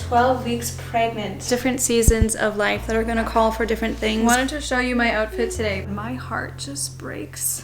12 weeks pregnant. Different seasons of life that are gonna call for different things. Wanted to show you my outfit today. My heart just breaks.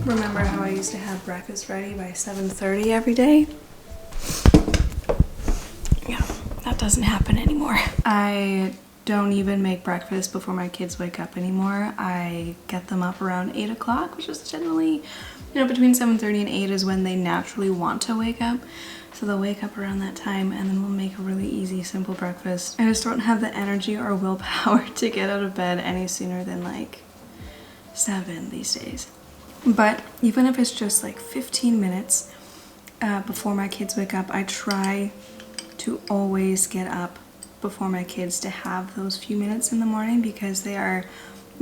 Remember how I used to have breakfast ready by 7:30 every day? Yeah, that doesn't happen anymore. I don't even make breakfast before my kids wake up anymore. I get them up around 8 o'clock, which is generally, between 7:30 and 8 is when they naturally want to wake up. So they'll wake up around that time and then we'll make a really easy, simple breakfast. I just don't have the energy or willpower to get out of bed any sooner than like 7 these days. But even if it's just like 15 minutes before my kids wake up, I try to always get up before my kids to have those few minutes in the morning because they are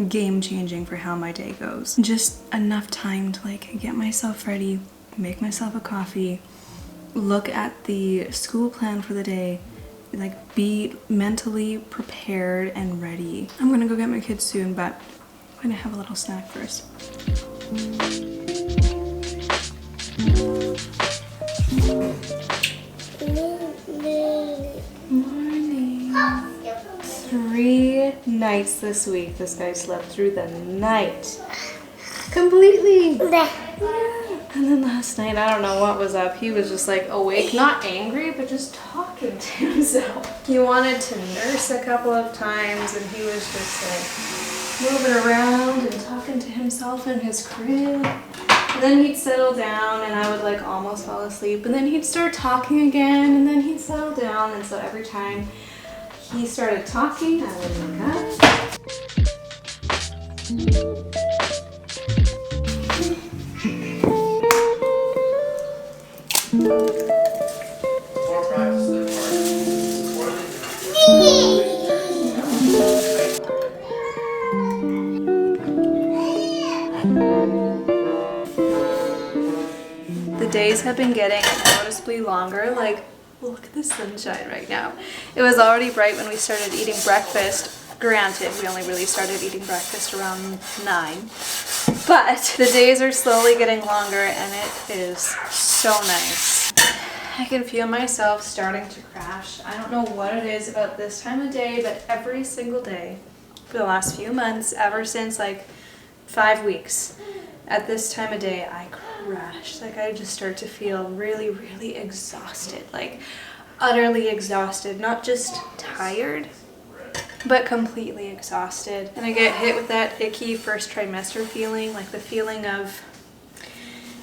game changing for how my day goes. Just enough time to like get myself ready, make myself a coffee, look at the school plan for the day, like be mentally prepared and ready. I'm gonna go get my kids soon, but I'm gonna have a little snack first. Morning. 3 nights this week. This guy slept through the night. Completely. Yeah. And then last night, I don't know what was up. He was just like awake, not angry, but just talking to himself. He wanted to nurse a couple of times and he was just like moving around and talking to himself in his crib. And then he'd settle down and I would like almost fall asleep. And then he'd start talking again and then he'd settle down. And so every time he started talking, I would wake up. The days have been getting noticeably longer. Like, look at the sunshine right now. It was already bright when we started eating breakfast. Granted, we only really started eating breakfast around 9. But the days are slowly getting longer and it is so nice. I can feel myself starting to crash. I don't know what it is about this time of day, but every single day for the last few months, ever since like 5 weeks, at this time of day, I crash. Like I just start to feel really, really exhausted, like utterly exhausted, not just tired, but completely exhausted. And I get hit with that icky first trimester feeling, like the feeling of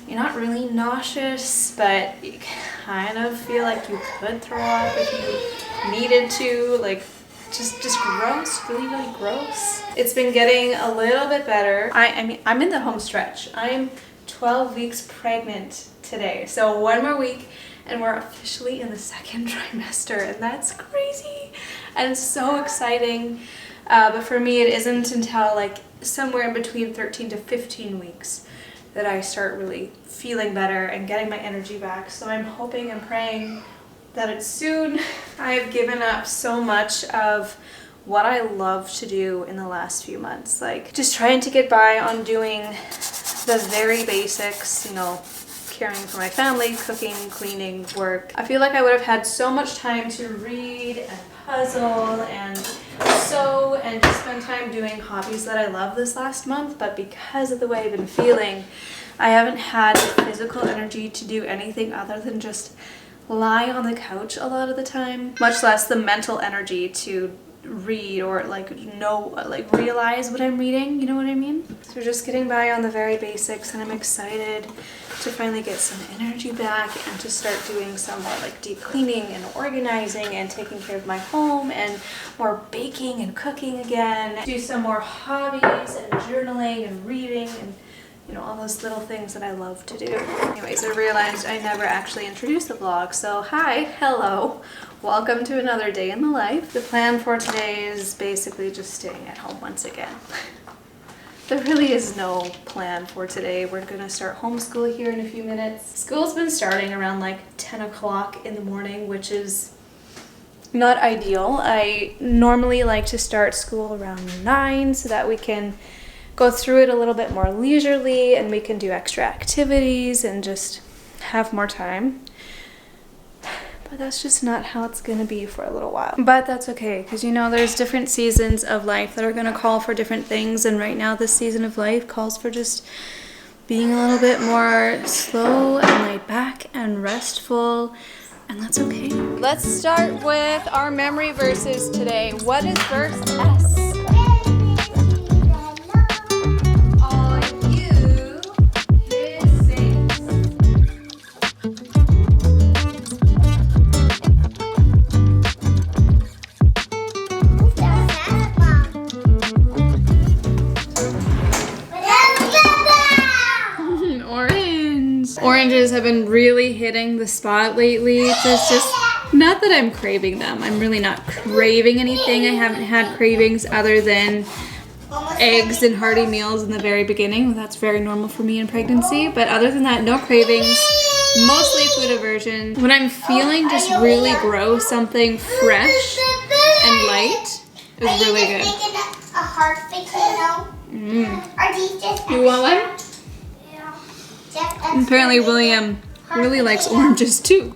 you're not really nauseous, but you kind of feel like you could throw up if you needed to, like just gross, really, really gross. It's been getting a little bit better. I mean, I'm in the home stretch. I'm 12 weeks pregnant today. So 1 more week and we're officially in the 2nd trimester and that's crazy and it's so exciting. But for me, it isn't until like somewhere in between 13 to 15 weeks that I start really feeling better and getting my energy back. So I'm hoping and praying that it's soon. I have given up so much of what I love to do in the last few months, like just trying to get by on doing the very basics, caring for my family, cooking, cleaning, work. I feel like I would have had so much time to read and puzzle and sew and just spend time doing hobbies that I love this last month, but because of the way I've been feeling, I haven't had the physical energy to do anything other than just lie on the couch a lot of the time, much less the mental energy to read or like know, like realize what I'm reading, you know what I mean? So we're just getting by on the very basics, and I'm excited to finally get some energy back and to start doing some more like deep cleaning and organizing and taking care of my home and more baking and cooking again. Do some more hobbies and journaling and reading and, you know, all those little things that I love to do. Anyways, I realized I never actually introduced the vlog, so hi, hello, welcome to another day in the life. The plan for today is basically just staying at home once again. There really is no plan for today. We're gonna start homeschool here in a few minutes. School's been starting around like 10 o'clock in the morning, which is not ideal. I normally like to start school around 9 so that we can go through it a little bit more leisurely and we can do extra activities and just have more time. But that's just not how it's gonna be for a little while. But that's okay, because you know there's different seasons of life that are gonna call for different things, and right now this season of life calls for just being a little bit more slow and laid back and restful, and that's okay. Let's start with our memory verses today. What is verse S? Oranges have been really hitting the spot lately. So it's just, not that I'm craving them. I'm really not craving anything. I haven't had cravings other than eggs and hearty meals in the very beginning. That's very normal for me in pregnancy. But other than that, no cravings. Mostly food aversion. When I'm feeling just really gross, something fresh and light is really good. A heart You want one? Apparently William really likes oranges too.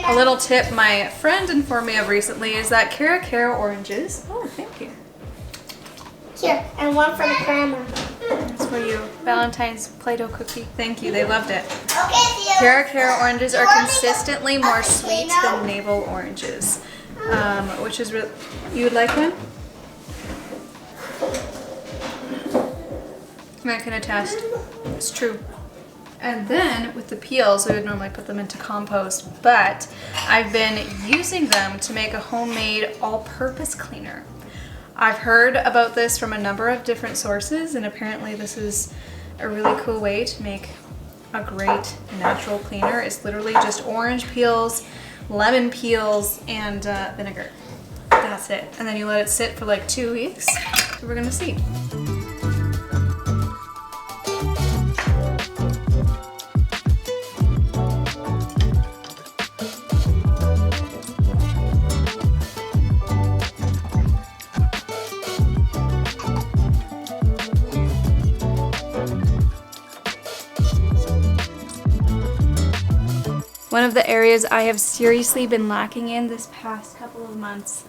A little tip my friend informed me of recently is that Cara oranges. Oh, thank you. Here, and one for the grandma. That's for you. Valentine's Play-Doh cookie. Thank you, they loved it. Okay, Cara oranges are consistently more sweet than navel oranges, which is really... You would like one? I can attest. It's true. And then with the peels, we would normally put them into compost, but I've been using them to make a homemade all-purpose cleaner. I've heard about this from a number of different sources, and apparently this is a really cool way to make a great natural cleaner. It's literally just orange peels, lemon peels, and vinegar. That's it. And then you let it sit for like 2 weeks. So we're gonna see. One of the areas I have seriously been lacking in this past couple of months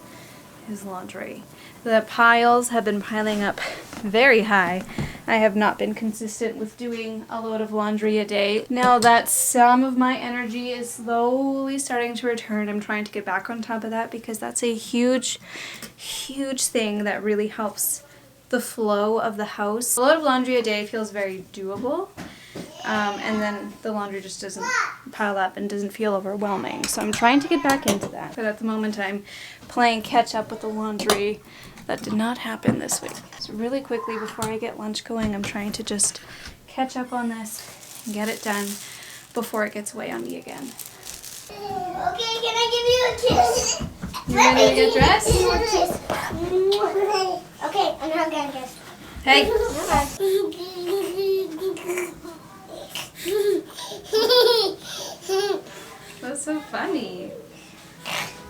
is laundry. The piles have been piling up very high. I have not been consistent with doing a load of laundry a day. Now that some of my energy is slowly starting to return, I'm trying to get back on top of that because that's a huge, huge thing that really helps the flow of the house. A load of laundry a day feels very doable. And then the laundry just doesn't pile up and doesn't feel overwhelming. So I'm trying to get back into that. But at the moment I'm playing catch up with the laundry that did not happen this week. So really quickly before I get lunch going, I'm trying to just catch up on this and get it done before it gets away on me again. Okay, can I give you a kiss? You ready to get dressed? Okay, I'm not gonna kiss. Hey! That's so funny.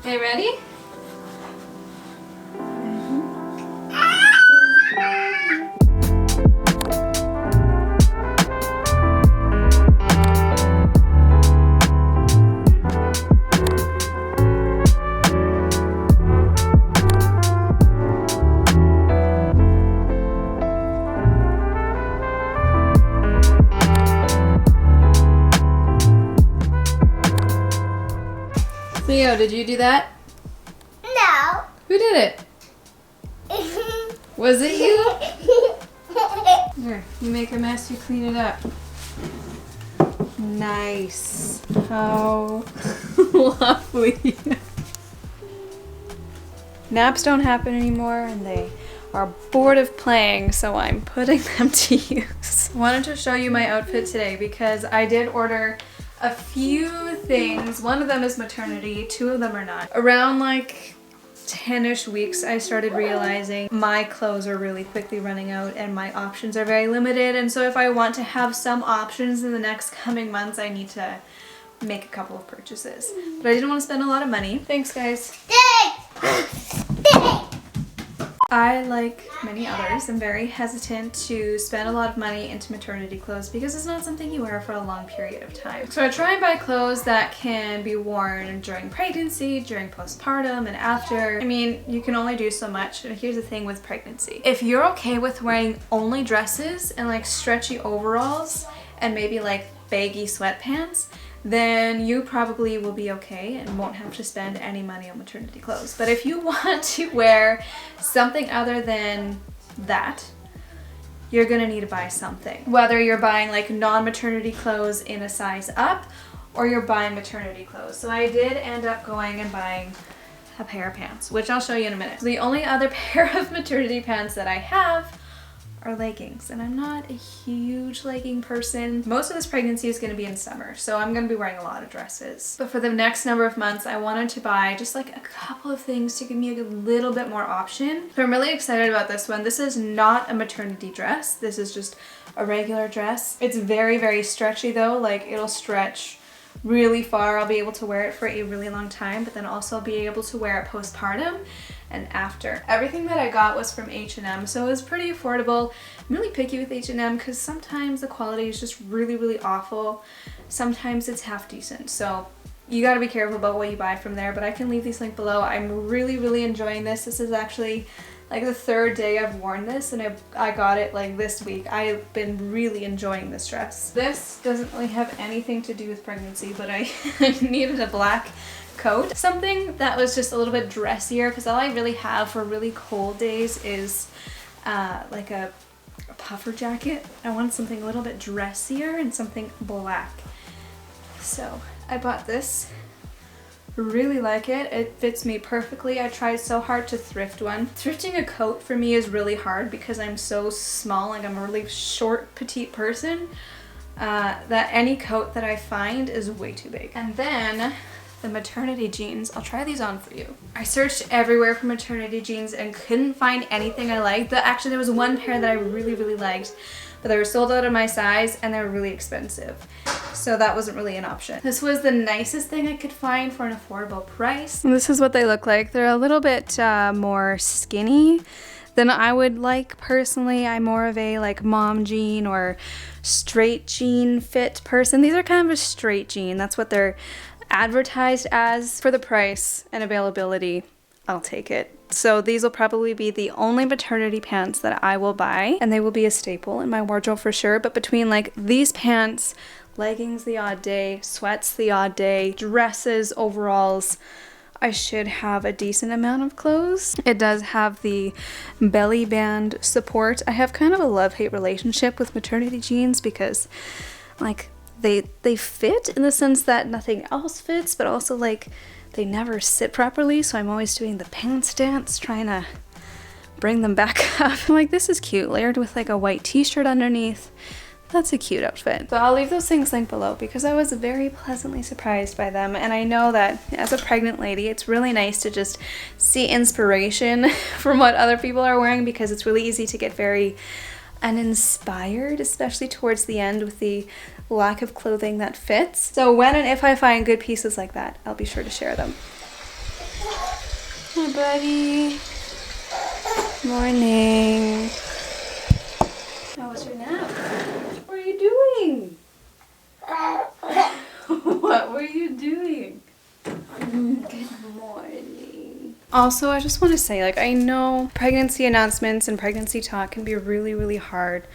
Okay, ready? Leo, did you do that? No. Who did it? Was it you? Here, you make a mess, you clean it up. Nice. How lovely. Naps don't happen anymore and they are bored of playing, so I'm putting them to use. I wanted to show you my outfit today because I did order a few things. One of them is maternity, 2 of them are not. Around like 10-ish weeks, I started realizing my clothes are really quickly running out and my options are very limited. And so if I want to have some options in the next coming months, I need to make a couple of purchases. But I didn't want to spend a lot of money. Thanks, guys. I, like many others, am very hesitant to spend a lot of money into maternity clothes because it's not something you wear for a long period of time. So I try and buy clothes that can be worn during pregnancy, during postpartum, and after. I mean, you can only do so much, and here's the thing with pregnancy. If you're okay with wearing only dresses and like stretchy overalls and maybe like baggy sweatpants, then you probably will be okay and won't have to spend any money on maternity clothes. But if you want to wear something other than that, you're gonna need to buy something. Whether you're buying like non-maternity clothes in a size up or you're buying maternity clothes. So I did end up going and buying a pair of pants, which I'll show you in a minute. So the only other pair of maternity pants that I have are leggings, and I'm not a huge legging person. Most of this pregnancy is going to be in summer, so I'm going to be wearing a lot of dresses. But for the next number of months, I wanted to buy just like a couple of things to give me a little bit more option. So I'm really excited about this one. This is not a maternity dress. This is just a regular dress. It's very, very stretchy though. Like, it'll stretch really far. I'll be able to wear it for a really long time, but then also I'll be able to wear it postpartum and after. Everything that I got was from H&M, so it was pretty affordable. I'm really picky with H&M because sometimes the quality is just really, really awful. Sometimes it's half decent, so you gotta be careful about what you buy from there, but I can leave these linked below. I'm really, really enjoying this. This is actually like the 3rd day I've worn this, and I got it like this week. I've been really enjoying this dress. This doesn't really have anything to do with pregnancy, but I needed a black coat. Something that was just a little bit dressier, because all I really have for really cold days is like a puffer jacket. I wanted something a little bit dressier and something black. So I bought this. Really like it. It fits me perfectly. I tried so hard to thrift one. Thrifting a coat for me is really hard because I'm so small, like I'm a really short, petite person, that any coat that I find is way too big. And then the maternity jeans. I'll try these on for you. I searched everywhere for maternity jeans and couldn't find anything I liked. Actually, there was one pair that I really, really liked, but they were sold out of my size and they were really expensive. So that wasn't really an option. This was the nicest thing I could find for an affordable price. And this is what they look like. They're a little bit more skinny than I would like personally. I'm more of a like mom jean or straight jean fit person. These are kind of a straight jean. That's what they're advertised as. For the price and availability, I'll take it. So these will probably be the only maternity pants that I will buy, and they will be a staple in my wardrobe for sure. But between like these pants, leggings the odd day, sweats the odd day, dresses, overalls, I should have a decent amount of clothes. It does have the belly band support. I have kind of a love-hate relationship with maternity jeans because like they fit in the sense that nothing else fits, but also like they never sit properly, so I'm always doing the pants dance trying to bring them back up. Like, this is cute, layered with like a white t-shirt underneath. That's a cute outfit. So I'll leave those things linked below because I was very pleasantly surprised by them. And I know that as a pregnant lady, it's really nice to just see inspiration from what other people are wearing, because it's really easy to get very uninspired, especially towards the end with the lack of clothing that fits. So when and if I find good pieces like that, I'll be sure to share them. Hi, buddy. Morning. How was your nap? What were you doing? What were you doing? Good morning. Also, I just want to say, like, I know pregnancy announcements and pregnancy talk can be really, really hard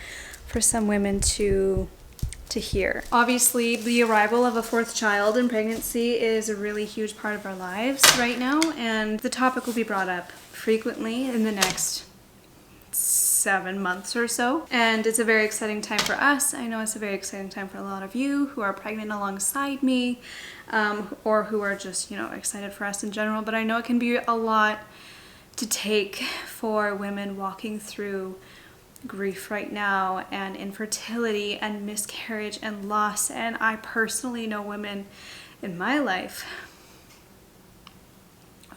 for some women to hear. Obviously, the arrival of a 4th child in pregnancy is a really huge part of our lives right now, and the topic will be brought up frequently in the next 7 months or so, and it's a very exciting time for us. I know it's a very exciting time for a lot of you who are pregnant alongside me, or who are just, you know, excited for us in general, but I know it can be a lot to take for women walking through grief right now, and infertility and miscarriage and loss. And I personally know women in my life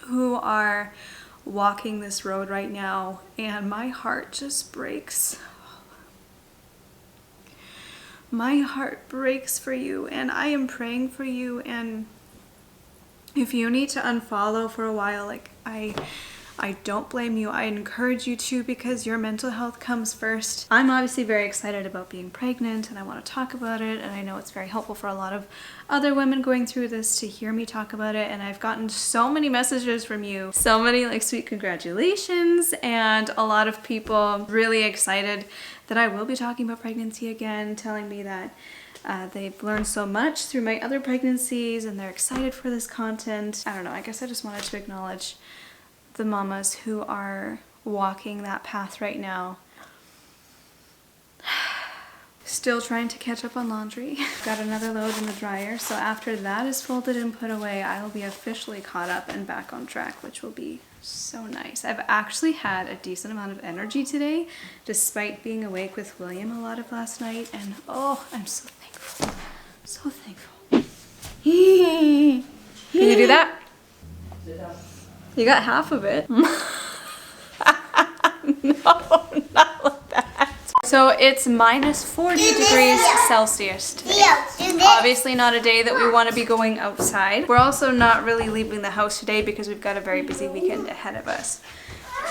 who are walking this road right now, and my heart just breaks. My heart breaks for you, and I am praying for you. And if you need to unfollow for a while, like I don't blame you. I encourage you to, because your mental health comes first. I'm obviously very excited about being pregnant, and I want to talk about it, and I know it's very helpful for a lot of other women going through this to hear me talk about it. And I've gotten so many messages from you, so many like sweet congratulations, and a lot of people really excited that I will be talking about pregnancy again, telling me that they've learned so much through my other pregnancies and they're excited for this content. I don't know, I guess I just wanted to acknowledge the mamas who are walking that path right now. Still trying to catch up on laundry. Got another load in the dryer, so after that is folded and put away, I will be officially caught up and back on track, which will be so nice. I've actually had a decent amount of energy today, despite being awake with William a lot of last night, and oh, I'm so thankful. So thankful. Can you do that? You got half of it. No, not like that. So it's minus 40 degrees Celsius today. Obviously not a day that we want to be going outside. We're also not really leaving the house today because we've got a very busy weekend ahead of us.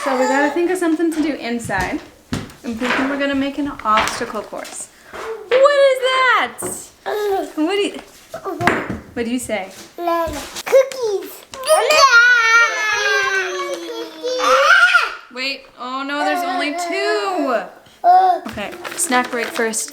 So we gotta think of something to do inside. I'm thinking we're gonna make an obstacle course. What is that? What do you say? Cookies. Wait, oh no, there's only 2. Okay, snack break first.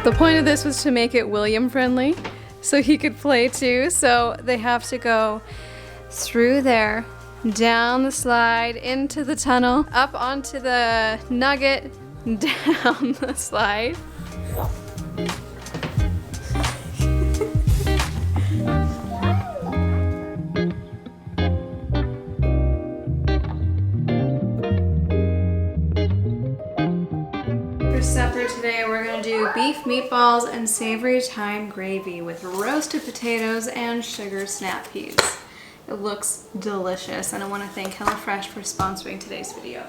The point of this was to make it William friendly, so he could play too. So they have to go through there, down the slide, into the tunnel, up onto the nugget, down the slide. For supper today, we're gonna do beef meatballs and savory thyme gravy with roasted potatoes and sugar snap peas. It looks delicious, and I want to thank HelloFresh for sponsoring today's video.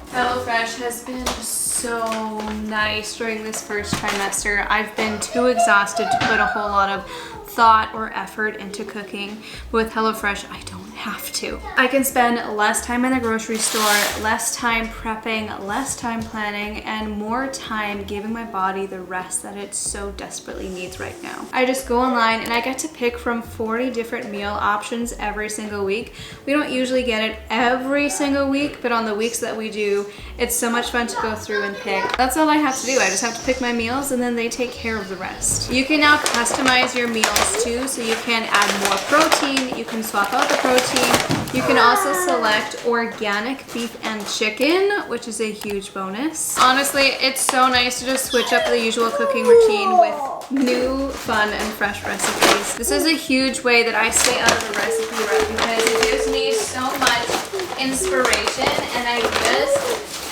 HelloFresh has been so nice during this first trimester. I've been too exhausted to put a whole lot of thought or effort into cooking. But with HelloFresh, I don't have to. I can spend less time in the grocery store, less time prepping, less time planning, and more time giving my body the rest that it so desperately needs right now. I just go online and I get to pick from 40 different meal options every single week. We don't usually get it every single week, but on the weeks that we do, it's so much fun to go through and pick. That's all I have to do. I just have to pick my meals and then they take care of the rest. You can now customize your meals too, so you can add more protein, you can swap out the protein. You can also select organic beef and chicken, which is a huge bonus. Honestly, it's so nice to just switch up the usual cooking routine with new, fun, and fresh recipes. This is a huge way that I stay out of the recipe rut because it gives me so much inspiration and ideas,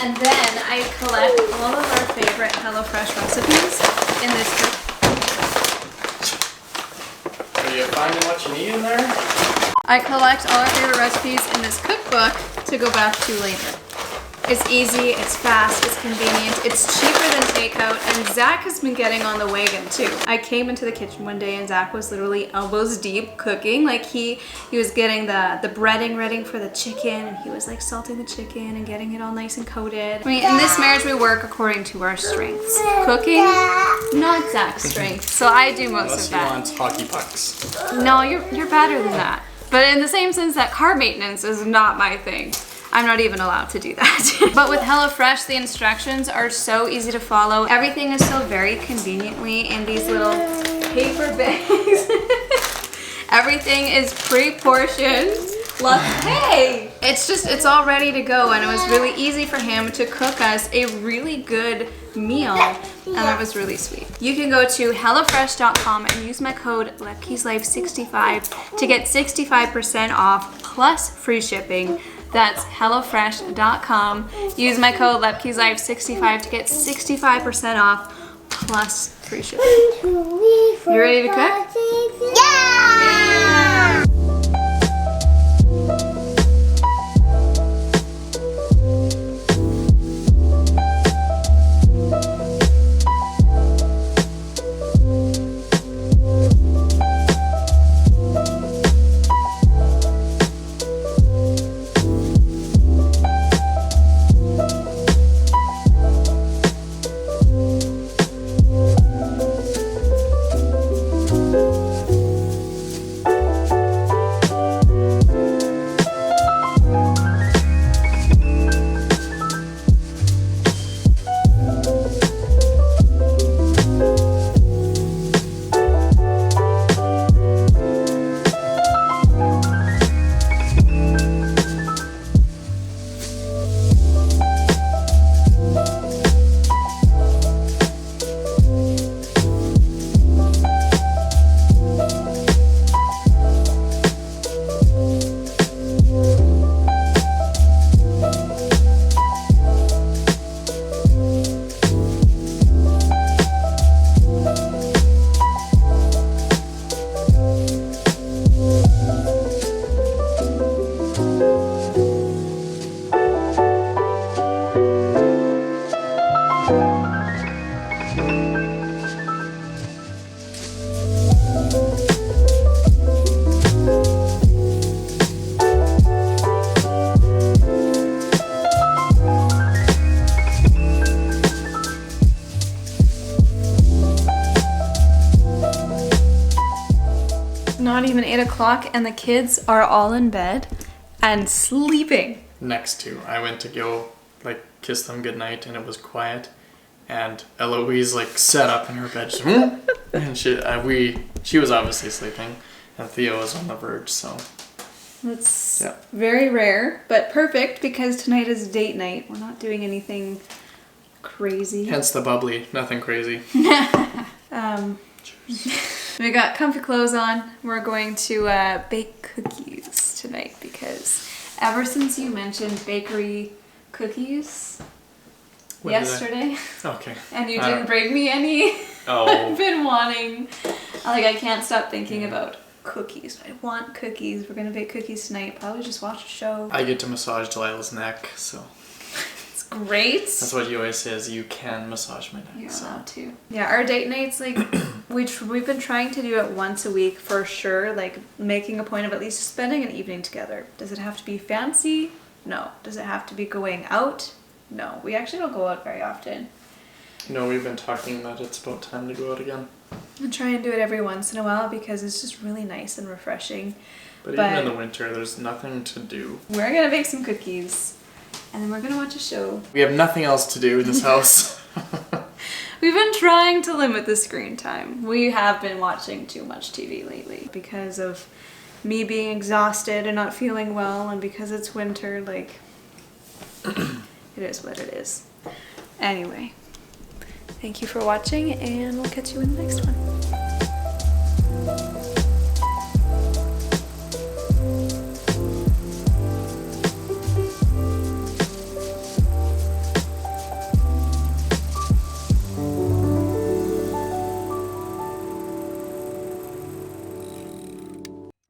and then I collect all of our favorite HelloFresh recipes in this cookbook. Are you finding what you need in there? I collect all our favorite recipes in this cookbook to go back to later. It's easy, it's fast, it's convenient, it's cheaper than takeout, and Zach has been getting on the wagon too. I came into the kitchen one day and Zach was literally elbows deep cooking. Like he was getting the breading ready for the chicken, and he was like salting the chicken and getting it all nice and coated. I mean, in this marriage we work according to our strengths. Cooking, not Zach's strength, so I do most of that. Unless you want hockey pucks. No, you're better than that. But in the same sense that car maintenance is not my thing. I'm not even allowed to do that. But with HelloFresh, the instructions are so easy to follow. Everything is so very conveniently in these little paper bags. Everything is pre-portioned. Hey! It's all ready to go, and it was really easy for him to cook us a really good meal, and it was really sweet. You can go to hellofresh.com and use my code Lepkey'sLife65 to get 65% off plus free shipping. That's hellofresh.com. Use my code Lepkey'sLife65 to get 65% off plus free shipping. You ready to cook? Yeah! Not even 8 o'clock and the kids are all in bed and sleeping. Next to, I went to go like kiss them goodnight, and it was quiet, and Eloise like sat up in her bed, just, and she was obviously sleeping, and Theo was on the verge, so. That's very rare, but perfect because tonight is date night. We're not doing anything crazy. Hence the bubbly, nothing crazy. We got comfy clothes on. We're going to bake cookies tonight because ever since you mentioned bakery cookies yesterday, okay, and you didn't bring me any, I've been wanting. I can't stop thinking about cookies. I want cookies. We're gonna bake cookies tonight. Probably just watch a show. I get to massage Delilah's neck, so. Great. That's what you always say, is you can massage my neck. You're allowed to. Yeah, our date nights, like, we've been trying to do it once a week for sure, like making a point of at least spending an evening together. Does it have to be fancy? No. Does it have to be going out? No. We actually don't go out very often. No, we've been talking that it's about time to go out again. I try and do it every once in a while because it's just really nice and refreshing. But even in the winter, there's nothing to do. We're gonna bake some cookies. And then we're gonna watch a show. We have nothing else to do in this house. We've been trying to limit the screen time. We have been watching too much TV lately because of me being exhausted and not feeling well, and because it's winter, like, it is what it is. Anyway, thank you for watching, and we'll catch you in the next one.